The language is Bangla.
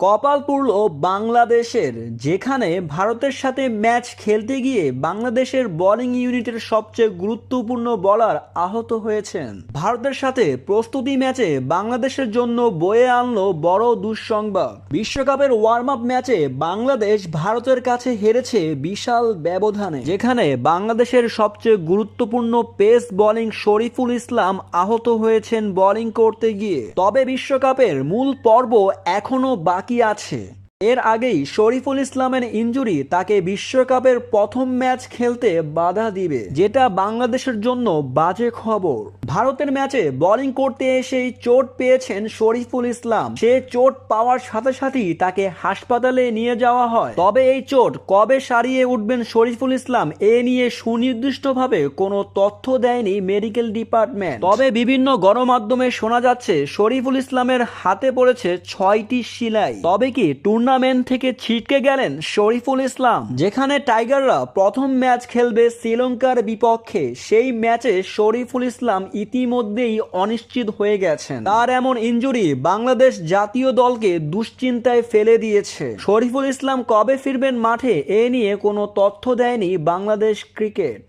কপাল পুড়ল বাংলাদেশের, যেখানে ভারতের সাথে ম্যাচ খেলতে গিয়ে বাংলাদেশের বোলিং ইউনিটের সবচেয়ে গুরুত্বপূর্ণ বোলার আহত হয়েছেন। ভারতের সাথে প্রস্তুতি ম্যাচে বাংলাদেশের জন্য বয়ে আনলো বড় দুঃসংবাদ। বিশ্বকাপের ওয়ার্ম আপ ম্যাচে বাংলাদেশ ভারতের কাছে হেরেছে বিশাল ব্যবধানে, যেখানে বাংলাদেশের সবচেয়ে গুরুত্বপূর্ণ পেস বোলিং শরীফুল ইসলাম আহত হয়েছেন বোলিং করতে গিয়ে। তবে বিশ্বকাপের মূল পর্ব এখনো বাকি আছে। এর আগেই শরীফুল ইসলামের ইনজুরি তাকে বিশ্বকাপের প্রথম ম্যাচ খেলতে বাধা দিবে, যেটা বাংলাদেশের জন্য বাজে খবর। ভারতের ম্যাচে বোলিং করতে এসেই চোট পেয়েছেন শরীফুল ইসলাম। সে চোট পাওয়ার সাথে সাথেই তাকে হাসপাতালে নিয়ে যাওয়া হয়। তবে এই চোট কবে সারিয়ে উঠবেন শরীফুল ইসলাম, এ নিয়ে সুনির্দিষ্টভাবে কোনো তথ্য দেয়নি মেডিকেল ডিপার্টমেন্ট। তবে বিভিন্ন গণমাধ্যমে শোনা যাচ্ছে শরীফুল ইসলামের হাতে পড়েছে 6টি সেলাই। তবে কি টুর্নামেন্ট থেকে ছিটকে গেলেন শরীফুল ইসলাম? যেখানে টাইগাররা প্রথম ম্যাচ খেলবে শ্রীলঙ্কার বিপক্ষে, সেই ম্যাচে শরীফুল ইসলাম ইতিমধ্যেই অনিশ্চিত হয়ে গেছেন। তার এমন ইনজুরি বাংলাদেশ জাতীয় দলকে দুশ্চিন্তায় ফেলে দিয়েছে। শরীফুল ইসলাম কবে ফিরবেন মাঠে, এ নিয়ে কোনো তথ্য দেয়নি বাংলাদেশ ক্রিকেট।